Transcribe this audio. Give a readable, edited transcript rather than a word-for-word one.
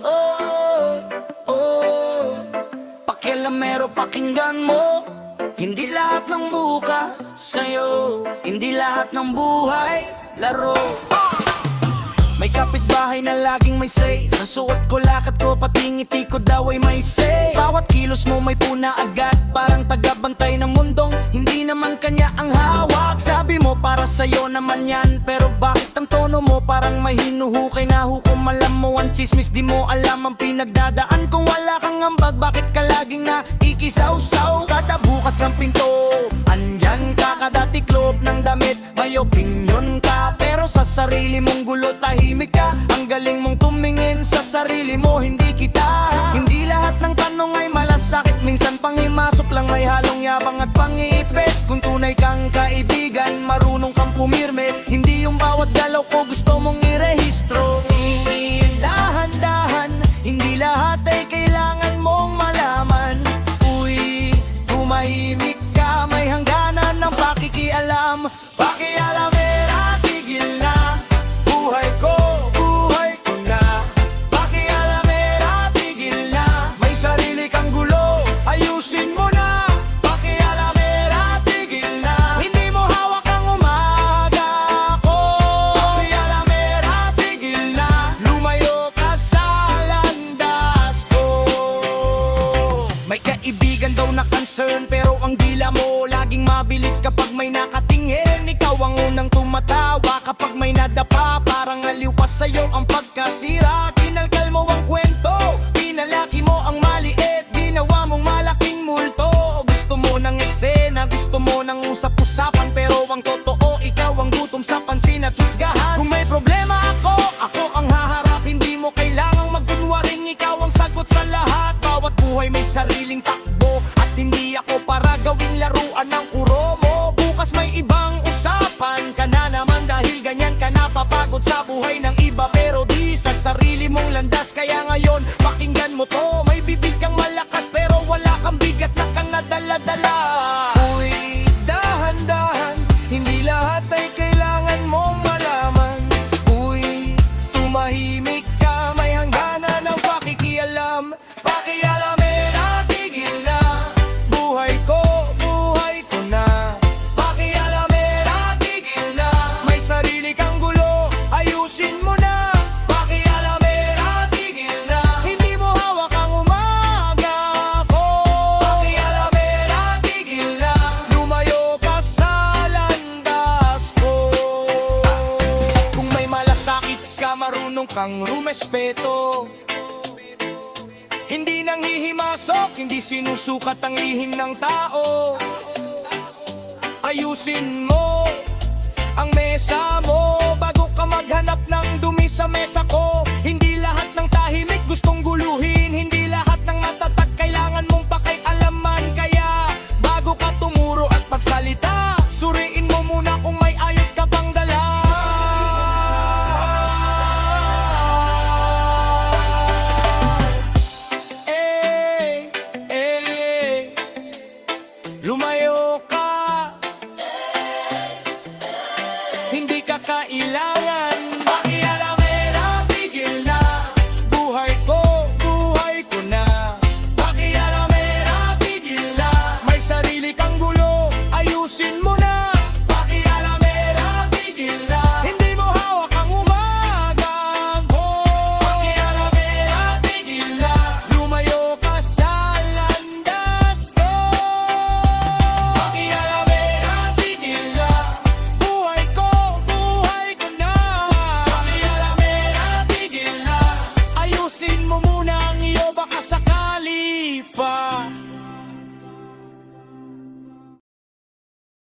Oh, oh. Pakialamero, pakinggan mo. Hindi lahat ng buka sa'yo, hindi lahat ng buhay laro. May kapitbahay na laging may say sa suot ko, lakad ko, pati ngiti ko daw ay may say. Bawat kilos mo may puna agad, parang tagabantay ng mundong hindi naman kanya ang hawak. Sabi mo para sa'yo naman yan, pero bakit ang tono mo parang may hinuhukay na hukom? Alam mo ang chismis, di mo alam ang pinagdadaan. Kung wala kang ambag, bakit ka laging naikisaw-saw? Kada bukas ng pinto, andyan ka. Kada tiklop ng damit, may opinyon ka. Pero sa sarili mong gulo, tahimik ka. Ang galing mong tumingin sa sarili mo, hindi kita. Hindi lahat ng tanong ay malasakit, minsan panghimasok lang may halong yabang at pangipit. Kung tunay kang kaibigan, marunong kang pumirme, hindi yung bawat galaw ko gusto mong irehistro. Dahan-dahan, hindi lahat ay kailangan mong malaman. Uy, tumahimik ka, may hangganan ng pakikialam. Pakialamera, tigil na. Buhay ko na. Pakialamera, tigil na. May sarili kang gulo, ayusin mo na. Pakialamera, tigil na. Hindi mo hawak ang umaga ko. Pakialamera, tigil na. Lumayo ka sa landas ko. May kaibigan daw na concern, pero ang dila mo laging mabilis kapag may nakatingin. Ikaw ang unang tumatawa kapag may nadapa, parang aliw pa sa'yo ang pagkasira. Kinalkal mo ang kwento, pinalaki mo ang maliit, ginawa mong malaking multo. Gusto mo ng eksena, gusto mo ng usap-usapan, pero ang totoo, ikaw ang gutom sa pansin at husgahan. Kung may problema ako ang haharap. Hindi mo kailangang magkunwaring ikaw ang sagot sa lahat. Bawat buhay may sariling takbo, at hindi ako para gawing laruan ng kuro mo. Bukas may ibang usapan ka na naman, dahil ganyan ka napapagod sa buhay ng iba, pero di sa sarili mong landas. Kaya ngayon, pakinggan mo to. May bibig kang malakas, pero wala kang bigat na kang nadala-dala. Uy, dahan-dahan, hindi lahat ay kailangan mong malaman. Uy, tumahimik ka, may hangganan ng pakikialam. Pakialamera, tigil na. Buhay ko na. Pakialamera, tigil na. May sarili kang gulo, ayusin mo na. Pakialamera, tigil na. Hindi mo hawak ang umaga ko. Pakialamera, tigil na. Lumayo ka sa landas ko. Kung may malasakit ka, marunong kang rumespeto. Hindi nanghihimasok, hindi sinusukat ang lihim ng tao. Ayusin mo ang mesa mo bago ka maghanap ng dumi sa mesa ko.